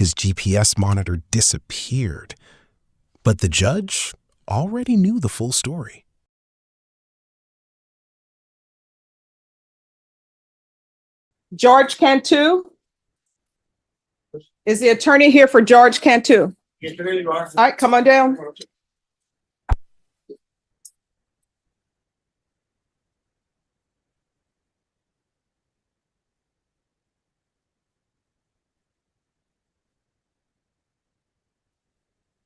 his GPS monitor disappeared. But the judge already knew the full story. Judge Cantu? Is the attorney here for Judge Cantu? Yes, there you are. All right, come on down.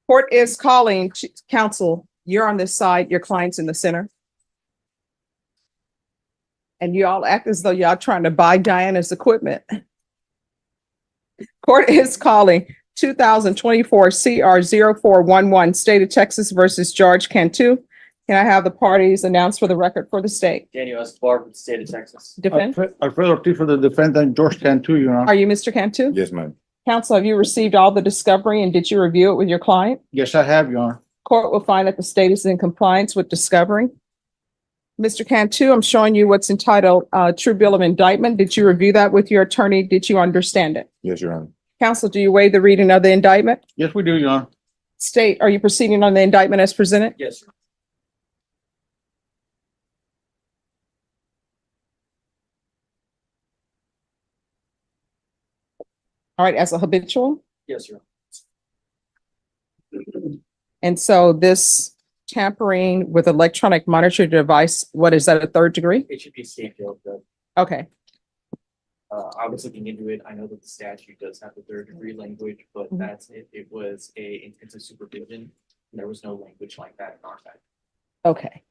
Court is calling. Counsel, you're on this side, your client's in the center. And you all act as though y'all trying to buy Diana's equipment. Court is calling 2024 CR 0411, State of Texas versus Judge Cantu. Can I have the parties announced for the record for the state? Daniel Escobar from the state of Texas. Defend. Alfredo Ortiz for the defendant, George Kantu, Your Honor. Are you Mr. Cantu? Yes, ma'am. Counsel, have you received all the discovery and did you review it with your client? Yes, I have, Your Honor. Court will find that the state is in compliance with discovery. Mr. Cantu, I'm showing you what's entitled True Bill of Indictment. Did you review that with your attorney? Did you understand it? Yes, Your Honor. Counsel, do you waive the reading of the indictment? Yes, we do, Your Honor. State, are you proceeding on the indictment as presented? Yes, sir. All right, as a habitual? Yes, sir. And so this tampering with electronic monitoring device, what is that, a third degree? It should be state jail, though. Okay, I was looking into it. I know that the statute does have the third degree language, but Mhm. that's it. It was a intensive supervision. And there was no language like that in our side. okay.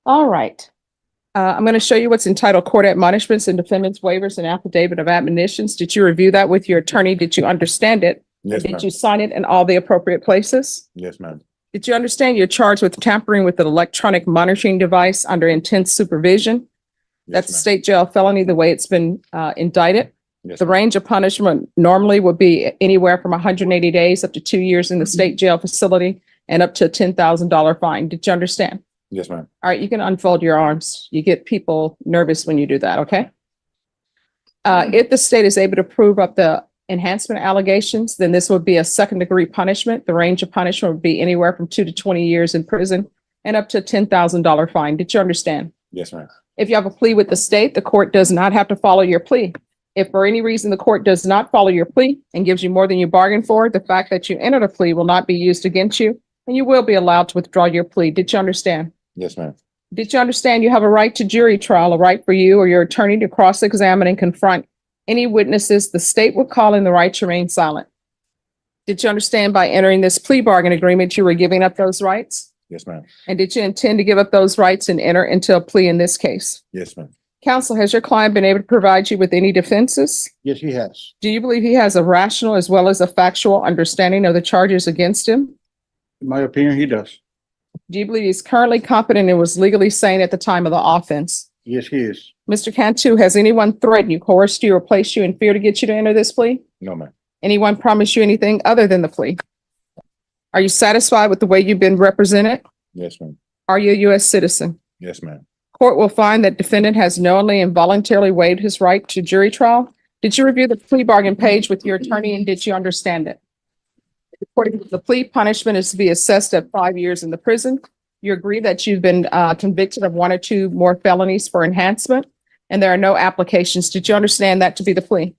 All right. I'm going to show you what's entitled Court Admonishments and Defendants Waivers and Affidavit of Admonitions. Did you review that with your attorney? Did you understand it? Yes, Did ma'am. you sign it in all the appropriate places? Yes, ma'am. Did you understand you're charged with tampering with an electronic monitoring device under intense supervision? That's a Yes, ma'am. state jail felony, the way it's been indicted. Yes, The ma'am. range of punishment normally would be anywhere from 180 days up to 2 years in the state jail facility and up to a $10,000 fine. Did you understand? Yes, ma'am. All right, you can unfold your arms. You get people nervous when you do that, okay? If the state is able to prove up the enhancement allegations, then this would be a second degree punishment. The range of punishment would be anywhere from 2 to 20 years in prison and up to a $10,000 fine. Did you understand? Yes, ma'am. If you have a plea with the state, the court does not have to follow your plea. If for any reason the court does not follow your plea and gives you more than you bargained for, the fact that you entered a plea will not be used against you, and you will be allowed to withdraw your plea. Did you understand? Yes, ma'am. Did you understand you have a right to jury trial, a right for you or your attorney to cross-examine and confront any witnesses the state would call in the right to remain silent? Did you understand by entering this plea bargain agreement, you were giving up those rights? Yes, ma'am. And did you intend to give up those rights and enter into a plea in this case? Yes, ma'am. Counsel, has your client been able to provide you with any defenses? Yes, he has. Do you believe he has a rational as well as a factual understanding of the charges against him? In my opinion, he does. Do you believe he's currently competent and was legally sane at the time of the offense? Yes, he is. Mr. Cantu, has anyone threatened you, coerced you, or placed you in fear to get you to enter this plea? No, ma'am. Anyone promised you anything other than the plea? Are you satisfied with the way you've been represented? Yes, ma'am. Are you a U.S. citizen? Yes, ma'am. Court will find that defendant has knowingly and voluntarily waived his right to jury trial. Did you review the plea bargain page with your attorney and did you understand it? According to the plea, punishment is to be assessed at 5 years in the prison. You agree that you've been convicted of 1 or 2 more felonies for enhancement, and there are no applications. Did you understand that to be the plea?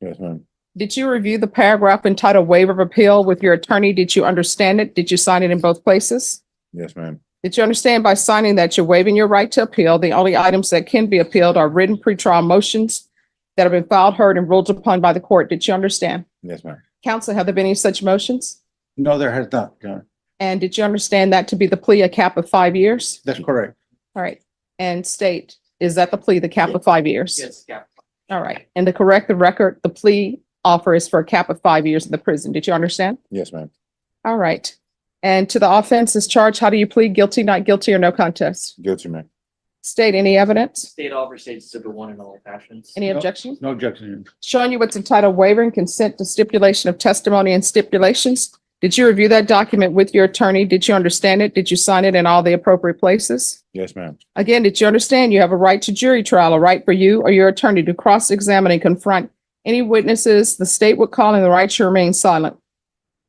Yes, ma'am. Did you review the paragraph entitled Waiver of Appeal with your attorney? Did you understand it? Did you sign it in both places? Yes, ma'am. Did you understand by signing that you're waiving your right to appeal? The only items that can be appealed are written pretrial motions that have been filed, heard, and ruled upon by the court. Did you understand? Yes, ma'am. Counsel, have there been any such motions? No, there has not, Your Honor. And did you understand that to be the plea, a cap of 5 years? That's correct. All right. And state, is that the plea, the cap of 5 years? Yes, yeah. All right. And to correct the record, the plea offer is for a cap of 5 years in the prison. Did you understand? Yes, ma'am. All right. And to the offenses charged, how do you plead? Guilty, not guilty, or no contest? Guilty, ma'am. State, any evidence? State offer states Exhibit 1 in all fashions. Any No. objection? No objection. Showing you what's entitled waiver and consent to stipulation of testimony and stipulations. Did you review that document with your attorney? Did you understand it? Did you sign it in all the appropriate places? Yes, ma'am. Again, did you understand you have a right to jury trial, a right for you or your attorney to cross-examine and confront any witnesses the state would call and the right to remain silent?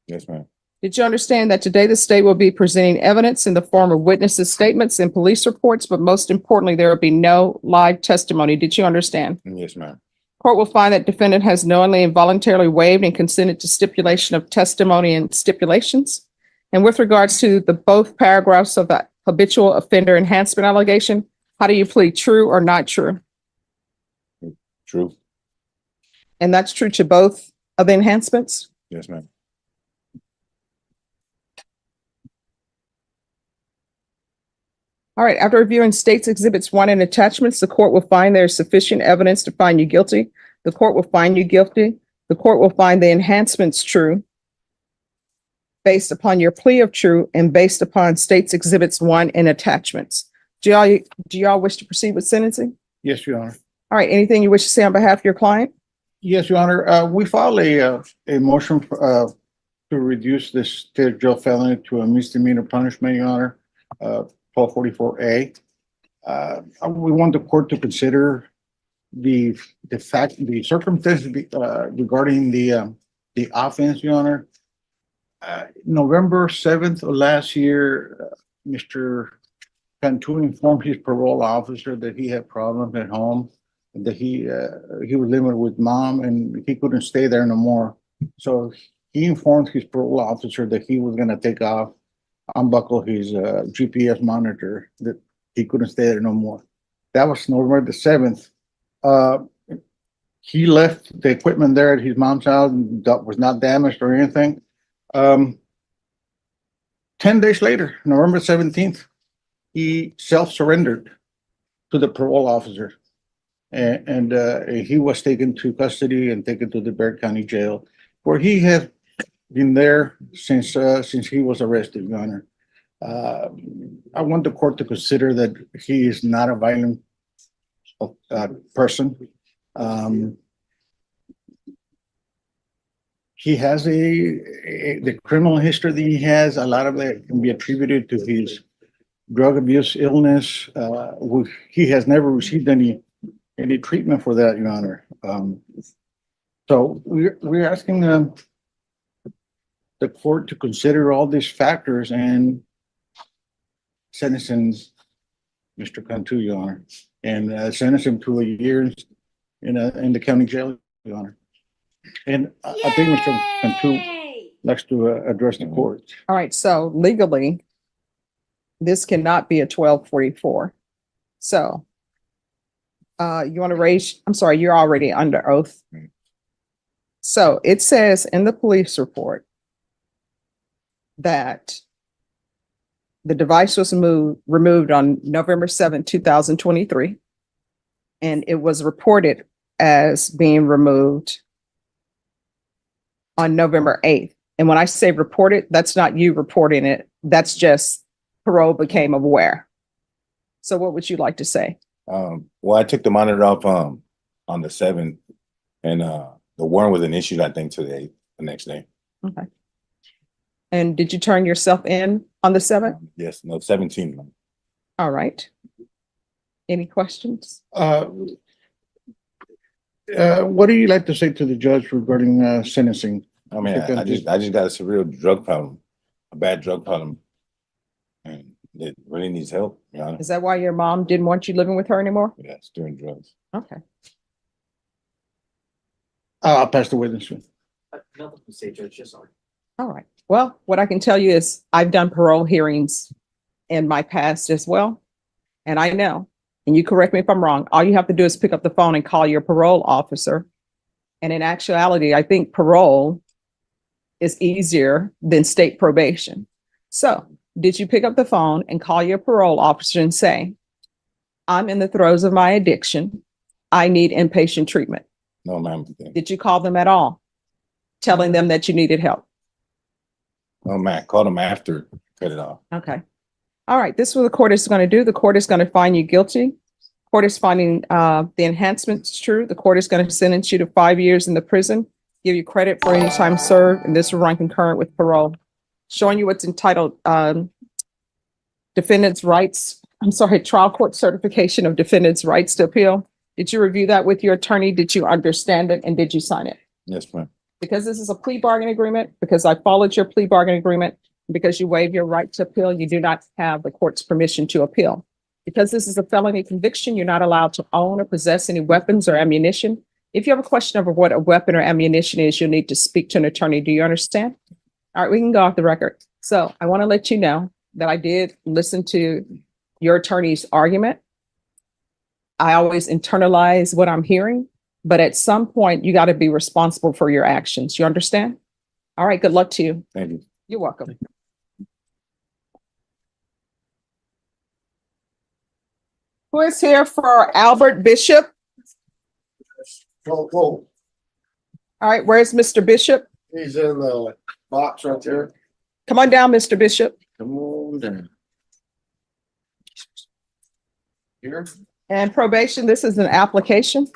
Yes, ma'am. Did you understand that today the state will be presenting evidence in the form of witnesses' statements and police reports, but most importantly, there will be no live testimony? Did you understand? Yes, ma'am. Court will find that defendant has knowingly and voluntarily waived and consented to stipulation of testimony and stipulations. And with regards to the both paragraphs of the habitual offender enhancement allegation, how do you plead, true or not true? True. And that's true to both of the enhancements? Yes, ma'am. All right, after reviewing state's exhibits 1 and attachments, the court will find there is sufficient evidence to find you guilty. The court will find you guilty. The court will find the enhancements true based upon your plea of true and based upon state's exhibits 1 and attachments. Do y'all wish to proceed with sentencing? Yes, Your Honor. All right, anything you wish to say on behalf of your client? Yes, Your Honor. We filed a motion to reduce this state jail felony to a misdemeanor punishment, Your Honor. 1244A. We want the court to consider the circumstances regarding the offense, Your Honor. November 7th of last year, Mr. Kantu informed his parole officer that he had problems at home, that he was living with mom and he couldn't stay there no more. So he informed his parole officer that he was gonna take off, unbuckle his GPS monitor, that he couldn't stay there no more. That was November the 7th. He left the equipment there at his mom's house and that was not damaged or anything. 10 days later, November 17th, he self-surrendered to the parole officer. And he was taken to custody and taken to the Bexar County Jail, where he has been there since he was arrested, Your Honor. I want the court to consider that he is not a violent person. He has the criminal history that he has. A lot of that can be attributed to his drug abuse, illness. He has never received any treatment for that, Your Honor. So we're asking the court to consider all these factors and sentencing Mr. Kantu, Your Honor, and sentence him to a year in the county jail, Your Honor. And I think Mr. Kantu likes to address the court. All right, so legally, this cannot be a 1244. So you want to raise, I'm sorry, you're already under oath. So it says in the police report that the device was removed on November 7, 2023, and it was reported as being removed on November 8th. And when I say reported, that's not you reporting it. That's just parole became aware. So what would you like to say? Well, I took the monitor off on the 7th, and the warrant was issued, I think, to the 8th, the next day. Okay. And did you turn yourself in on the 7th? Yes, no, 17th. All right. Any questions? What do you like to say to the judge regarding sentencing? I mean, I just got a severe drug problem, a bad drug problem, and it really needs help. You know? Is that why your mom didn't want you living with her anymore? Yes, doing drugs. Okay. I'll pass the witness. Nothing to say, Judge, just sorry. All right. Well, what I can tell you is I've done parole hearings in my past as well. And I know, and you correct me if I'm wrong, all you have to do is pick up the phone and call your parole officer. And in actuality, I think parole is easier than state probation. So did you pick up the phone and call your parole officer and say, I'm in the throes of my addiction. I need inpatient treatment? No, ma'am. Did you call them at all, telling them that you needed help? No, ma'am. Called them after, cut it off. Okay. All right. This is what the court is going to do. The court is going to find you guilty. Court is finding the enhancements true. The court is going to sentence you to 5 years in the prison give you credit for any time served, and this will run concurrent with parole. Showing you what's entitled, defendant's rights, trial court certification of defendant's rights to appeal. Did you review that with your attorney? Did you understand it, and did you sign it? Yes, ma'am. Because this is a plea bargain agreement, because I followed your plea bargain agreement, because you waive your right to appeal, you do not have the court's permission to appeal. Because this is a felony conviction, you're not allowed to own or possess any weapons or ammunition. If you have a question over what a weapon or ammunition is, you'll need to speak to an attorney. Do you understand? All right, we can go off the record. So I want to let you know that I did listen to your attorney's argument. I always internalize what I'm hearing, but at some point you got to be responsible for your actions. You understand? All right, good luck to you. Thank you. You're welcome. Who is here for Albert Bishop? Whoa, All right, where's Mr. Bishop? he's in the box right there. Come on down, Mr. Bishop. Come on down. Here? And probation, this is an application.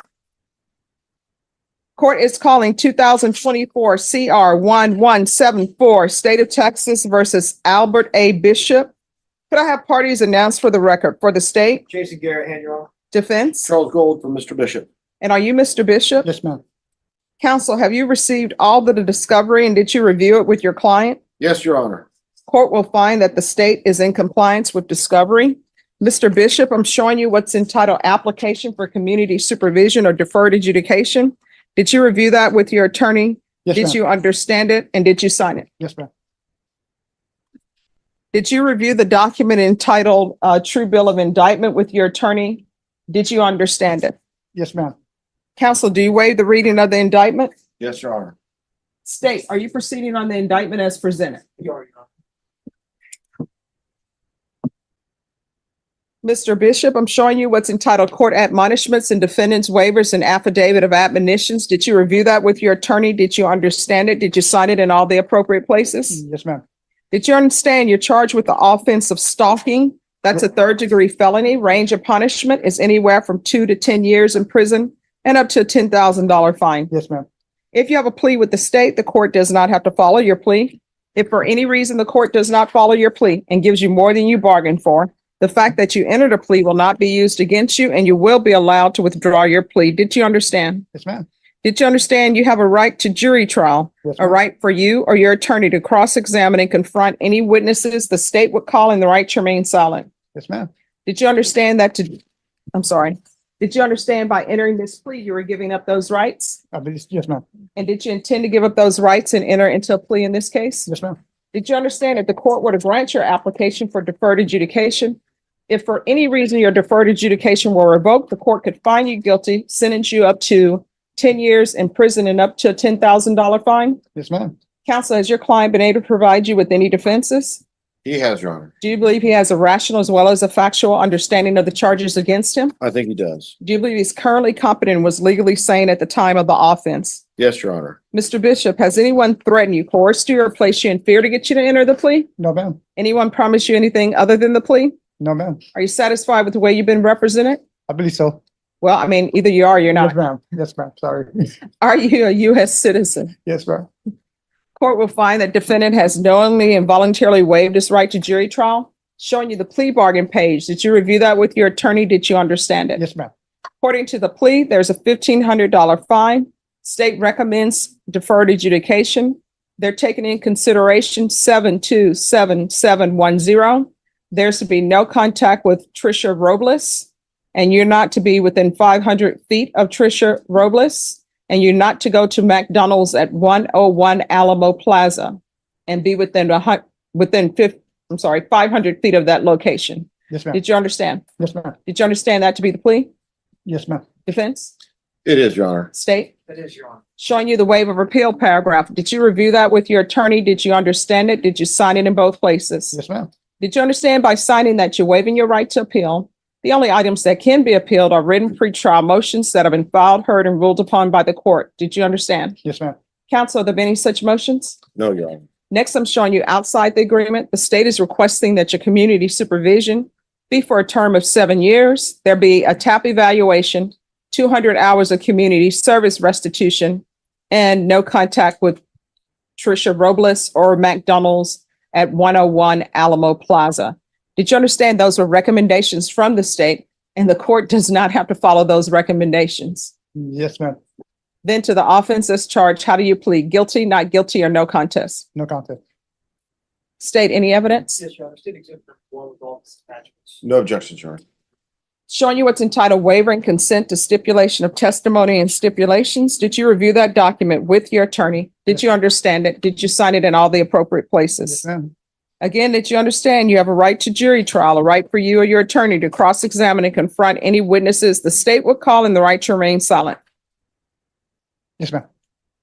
Court is calling 2024 CR 1174, State of Texas versus Albert A. Bishop. Could I have parties announced for the record for the state? Jason Garrett, hand your Defense? Charles Gold for Mr. Bishop. And are you Mr. Bishop? Yes, ma'am. Counsel, have you received all the discovery and did you review it with your client? Yes, Your Honor. Court will find that the state is in compliance with discovery. Mr. Bishop, I'm showing you what's entitled application for community supervision or deferred adjudication. Did you review that with your attorney? Yes, Did ma'am. you understand it and did you sign it? Yes, ma'am. Did you review the document entitled True Bill of Indictment with your attorney? Did you understand it? Yes, ma'am. Counsel, do you waive the reading of the indictment? Yes, Your Honor. State, are you proceeding on the indictment as presented? Mr. Bishop, I'm showing you what's entitled Court Admonishments and Defendants Waivers and Affidavit of Admonitions. Did you review that with your attorney? Did you understand it? Did you sign it in all the appropriate places? Yes, ma'am. Did you understand you're charged with the offense of stalking? That's a third-degree felony. Range of punishment is anywhere from 2 to 10 years in prison and up to a $10,000 fine. Yes, ma'am. If you have a plea with the state, the court does not have to follow your plea. If for any reason the court does not follow your plea and gives you more than you bargained for, the fact that you entered a plea will not be used against you and you will be allowed to withdraw your plea. Did you understand? Yes, ma'am. Did you understand you have a right to jury trial, Yes, a ma'am. right for you or your attorney to cross-examine and confront any witnesses the state would call and the right to remain silent? Yes, ma'am. Did you understand that Did you understand by entering this plea, you were giving up those rights? Yes, ma'am. And did you intend to give up those rights and enter into a plea in this case? Yes, ma'am. Did you understand if the court were to grant your application for deferred adjudication, if for any reason your deferred adjudication were revoked, the court could find you guilty, sentence you up to 10 years in prison and up to a $10,000 fine? Yes, ma'am. Counsel, has your client been able to provide you with any defenses? He has, Your Honor. Do you believe he has a rational as well as a factual understanding of the charges against him? I think he does. Do you believe he's currently competent and was legally sane at the time of the offense? Yes, Your Honor. Mr. Bishop, has anyone threatened you, coerced you, or placed you in fear to get you to enter the plea? No, ma'am. Anyone promised you anything other than the plea? No, ma'am. Are you satisfied with the way you've been represented? I believe so. Well, I mean, either you are or you're Yes, not. ma'am. Yes, ma'am. Sorry. Are you a U.S. citizen? Yes, ma'am. Court will find that defendant has knowingly and voluntarily waived his right to jury trial. Showing you the plea bargain page. Did you review that with your attorney? Did you understand it? Yes, ma'am. According to the plea, there's a $1,500 fine. State recommends deferred adjudication. They're taking in consideration 727710. There's to be no contact with Tricia Robles, and you're not to be within 500 feet of Tricia Robles, and you're not to go to McDonald's at 101 Alamo Plaza and be within 500 feet of that location. Yes, ma'am. Did you understand? Yes, ma'am. Did you understand that to be the plea? Yes, ma'am. Defense? It is, Your Honor. State? That is, Your Honor. Showing you the waiver of appeal paragraph. Did you review that with your attorney? Did you understand it? Did you sign it in both places? Yes, ma'am. Did you understand by signing that you're waiving your right to appeal? The only items that can be appealed are written pretrial motions that have been filed, heard, and ruled upon by the court. Did you understand? Yes, ma'am. Counsel, are there been any such motions? No, Your Honor. Next, I'm showing you outside the agreement. The state is requesting that your community supervision be for a term of 7 years. There be a TAP evaluation, 200 hours of community service restitution, and no contact with Tricia Robles or McDonald's at 101 Alamo Plaza. Did you understand those were recommendations from the state and the court does not have to follow those recommendations? Yes, ma'am. Then to the offense as charged, how do you plead? Guilty, not guilty, or no contest? No contest. State any evidence? Yes, Your Honor, state exhibit one with all its attachments. No objections, Your Honor. Showing you what's entitled waiver and consent to stipulation of testimony and stipulations. Did you review that document with your attorney? Did you understand it? Did you sign it in all the appropriate places? Yes, ma'am. Again, did you understand you have a right to jury trial, a right for you or your attorney to cross-examine and confront any witnesses the state would call and the right to remain silent? Yes, ma'am.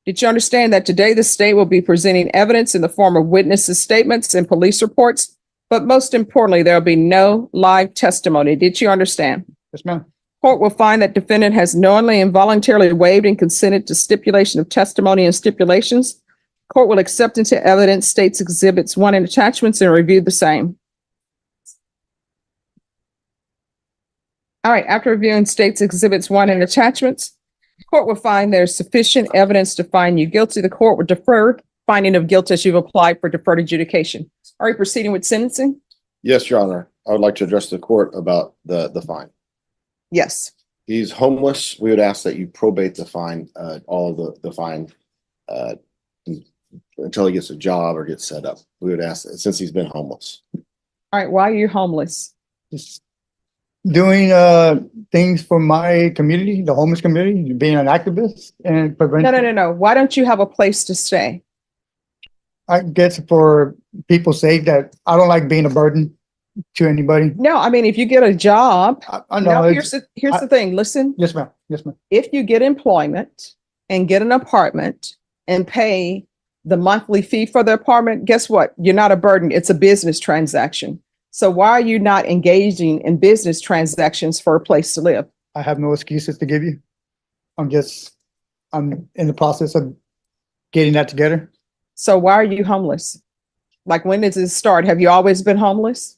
Did you understand that today the state will be presenting evidence in the form of witnesses' statements and police reports? But most importantly, there will be no live testimony. Did you understand? Yes, ma'am. Court will find that defendant has knowingly and voluntarily waived and consented to stipulation of testimony and stipulations. Court will accept into evidence states exhibits 1 and attachments and review the same. All right, after reviewing states exhibits 1 and attachments, court will find there's sufficient evidence to find you guilty. The court will defer finding of guilt as you've applied for deferred adjudication. Are you proceeding with sentencing? Yes, Your Honor. I would like to address the court about the fine. Yes. He's homeless. We would ask that you probate the fine, all of the fine, until he gets a job or gets set up. We would ask, since he's been homeless. All right, why are you homeless? Just doing things for my community, the homeless community, being an activist and No. Why don't you have a place to stay? I guess for people sake that I don't like being a burden to anybody. No, I mean, if you get a job, I know. no, it's- here's the thing, listen. Yes, ma'am. Yes, ma'am. If you get employment and get an apartment and pay the monthly fee for the apartment, guess what? You're not a burden. It's a business transaction. So why are you not engaging in business transactions for a place to live? I have no excuses to give you. I'm in the process of getting that together. So why are you homeless? Like, when does it start? Have you always been homeless?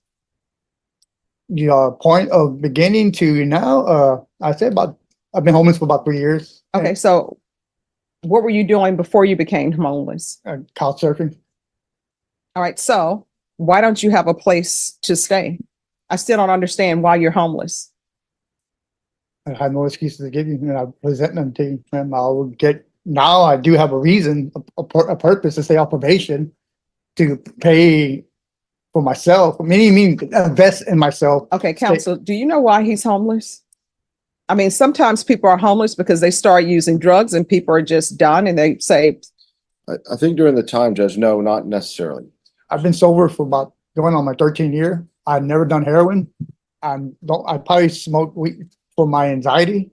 The point of beginning to now, I say I've been homeless for about 3 years. Okay, so what were you doing before you became homeless? Couch surfing. All right, so why don't you have a place to stay? I still don't understand why you're homeless. I have no excuses to give you, and I present them to you. And now I do have a reason, a purpose to stay off probation, to pay for myself. I mean, invest in myself. Okay, counsel, do you know why he's homeless? I mean, sometimes people are homeless because they start using drugs and people are just done and they say, I think during the time, Judge, no, not necessarily. I've been sober for about going on my 13th year. I've never done heroin. I probably smoke weed for my anxiety,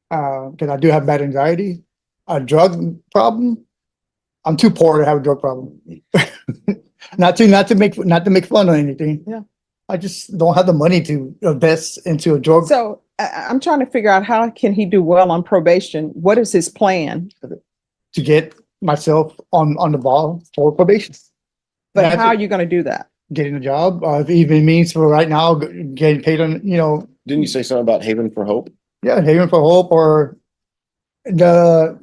because I do have bad anxiety. A drug problem. I'm too poor to have a drug problem. not to make fun or anything. Yeah. I just don't have the money to invest into a drug. so I'm trying to figure out how can he do well on probation? What is his plan? To get myself on the ball for probation. But That's how are it. you going to do that? Getting a job, if it even means for right now, getting paid on, Didn't you say something about Haven for Hope? yeah, Haven for Hope, or the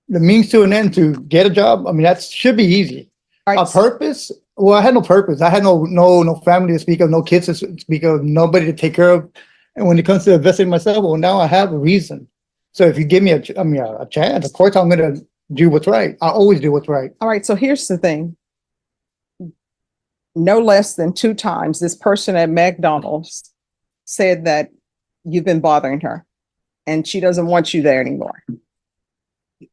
means to an end to get a job. I mean, that should be easy. All A right, purpose? Well, I had no purpose. I had no family to speak of, no kids to speak of, nobody to take care of. And when it comes to investing in myself, well, now I have a reason. So if you give me a chance, of course I'm gonna do what's right. I always do what's right. all right, so here's the thing. No less than 2 times, this person at McDonald's said that you've been bothering her and she doesn't want you there anymore.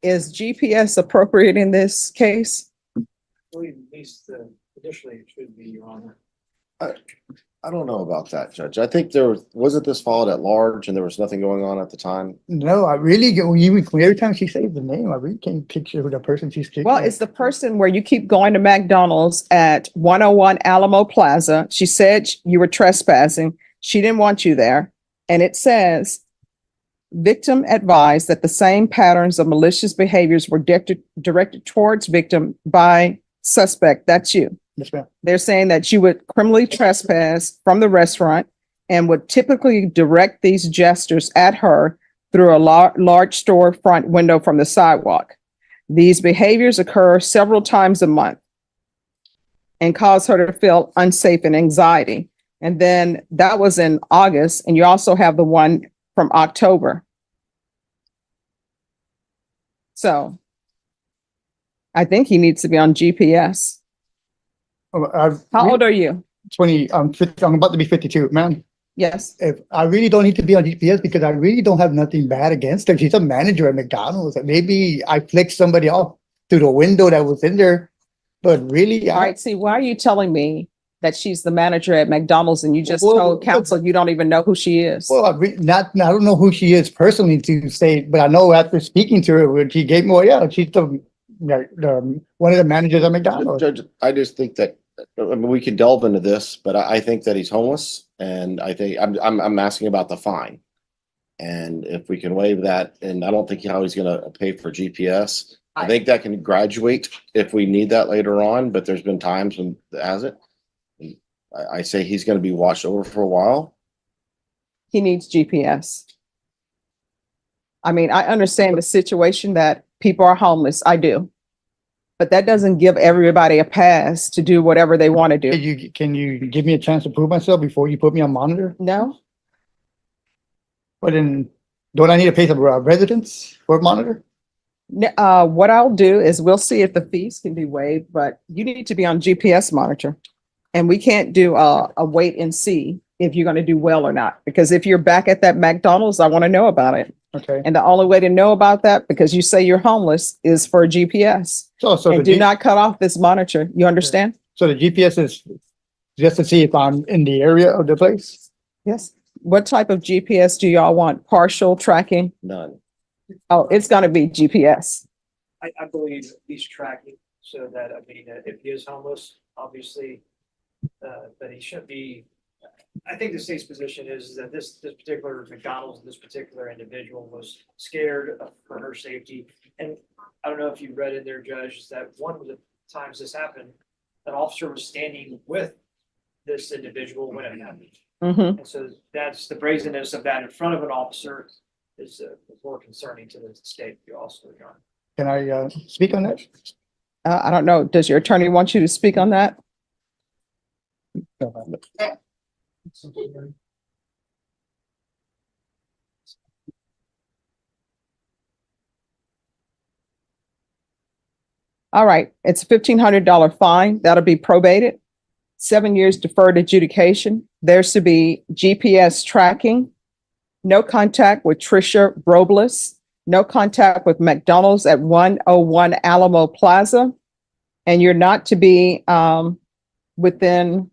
Is GPS appropriate in this case? I believe at least additionally it should be, Your Honor. I don't know about that, Judge. I think wasn't this followed at large and there was nothing going on at the time? No, I really get, every time she says the name, I really can't picture who the person she's speaking. Well, it's the person where you keep going to McDonald's at 101 Alamo Plaza. She said you were trespassing. She didn't want you there. And it says, victim advised that the same patterns of malicious behaviors were directed towards victim by suspect. That's you. Yes, ma'am. They're saying that you would criminally trespass from the restaurant and would typically direct these gestures at her through a large storefront window from the sidewalk. These behaviors occur several times a month and cause her to feel unsafe and anxiety. And then that was in August, and you also have the one from October. So I think he needs to be on GPS. How old are you? 20, I'm about to be 52, man. Yes. If I really don't need to be on GPS because I really don't have nothing bad against her. She's a manager at McDonald's. And maybe I flicked somebody off through the window that was in there. But really, All right. See, why are you telling me that she's the manager at McDonald's and you just told counsel you don't even know who she is? well, I don't know who she is personally to say, but I know after speaking to her, when she gave me, well, yeah, she's the one of the managers at McDonald's. Judge, I just think that, I mean, we could delve into this, but I think that he's homeless, and I think I'm asking about the fine. And if we can waive that, and I don't think how he's gonna pay for GPS. I think that can graduate if we need that later on, but there's been times when it hasn't. I say he's gonna be washed over for a while. He needs GPS. I mean, I understand the situation that people are homeless. I do. But that doesn't give everybody a pass to do whatever they want to do. Can you give me a chance to prove myself before you put me on monitor? No? But then, don't I need to pay some residents for a monitor? What I'll do is we'll see if the fees can be waived, but you need to be on GPS monitor. And we can't do a wait and see if you're going to do well or not. Because if you're back at that McDonald's, I want to know about it. Okay. And the only way to know about that, because you say you're homeless, is for GPS. So And do not cut off this monitor. You understand? So the GPS is just to see if I'm in the area of the place? Yes. What type of GPS do y'all want? Partial tracking? None. Oh, it's going to be GPS. I believe he's tracking so that, I mean, if he is homeless, obviously, but he shouldn't be. I think the state's position is that this particular McDonald's, this particular individual was scared for her safety. And I don't know if you read in there, Judge, is that one of the times this happened, an officer was standing with this individual when it happened. Mm-hmm. And so that's the brazenness of that in front of an officer is more concerning to the state. You also, John. Can I speak on that? I don't know. Does your attorney want you to speak on that? All right. It's a $1,500 fine. That'll be probated. 7 years deferred adjudication. There's to be GPS tracking. No contact with Tricia Robles. No contact with McDonald's at 101 Alamo Plaza. And you're not to be within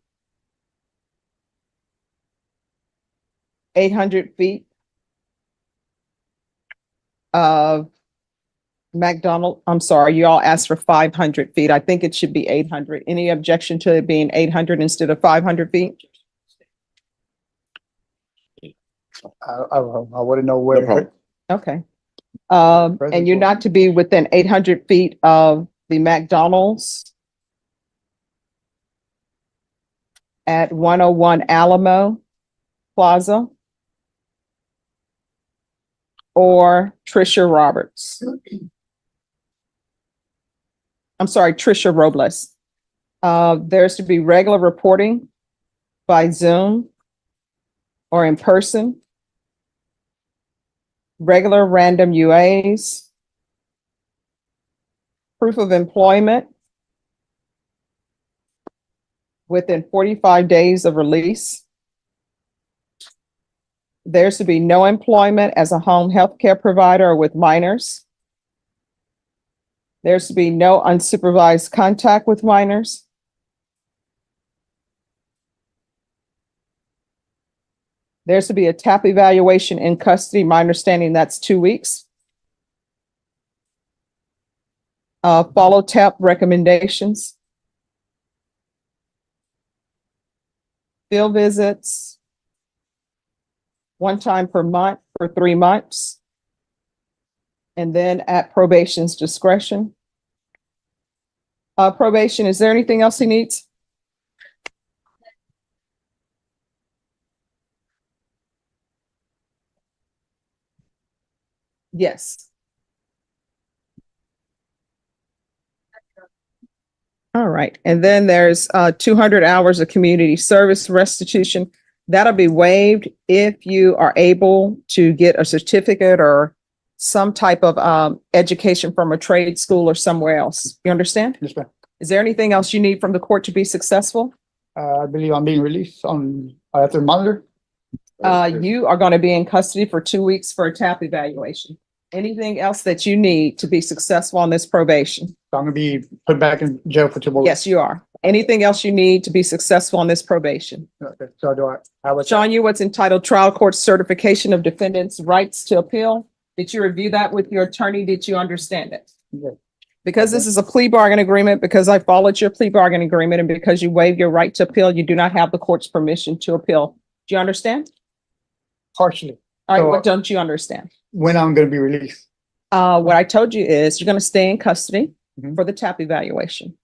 800 feet of McDonald. I'm sorry, you all asked for 500 feet. I think it should be 800. Any objection to it being 800 instead of 500 feet? I wouldn't know No where. problem. Okay. And you're not to be within 800 feet of the McDonald's at 101 Alamo Plaza or Tricia Roberts. I'm sorry, Tricia Robles. There's to be regular reporting by Zoom or in person. Regular random UAs. Proof of employment within 45 days of release. There's to be no employment as a home health care provider or with minors. There's to be no unsupervised contact with minors. There's to be a TAP evaluation in custody. My understanding that's 2 weeks. Follow TAP recommendations. Field visits. 1 time per month for 3 months. And then at probation's discretion. Probation, is there anything else he needs? Yes. All right, and then there's 200 hours of community service restitution. That'll be waived if you are able to get a certificate or some type of education from a trade school or somewhere else. You understand? Yes, ma'am. Is there anything else you need from the court to be successful? I believe I'm being released on, I have to monitor. You are going to be in custody for 2 weeks for a TAP evaluation. Anything else that you need to be successful on this probation? So I'm gonna be put back in jail for 2 more weeks. Yes, you are. Anything else you need to be successful on this probation? Okay, so do I have a? Showing you what's entitled Trial Court Certification of Defendants' Rights to Appeal. Did you review that with your attorney? Did you understand it? Yes. Because this is a plea bargain agreement, because I followed your plea bargain agreement, and because you waived your right to appeal, you do not have the court's permission to appeal. Do you understand? Partially, All right, So- what don't you understand? when I'm gonna be released. What I told you is you're going to stay in custody Mhm. for the TAP evaluation.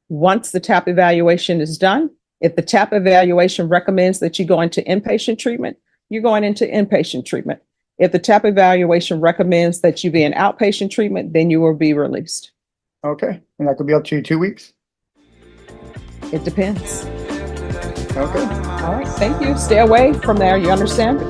Once the TAP evaluation is done, if the TAP evaluation recommends that you go into inpatient treatment, you're going into inpatient treatment. If the TAP evaluation recommends that you be in outpatient treatment, then you will be released. Okay, and that could be up to 2 weeks. It depends. Okay. All right, thank you. Stay away from there. You understand?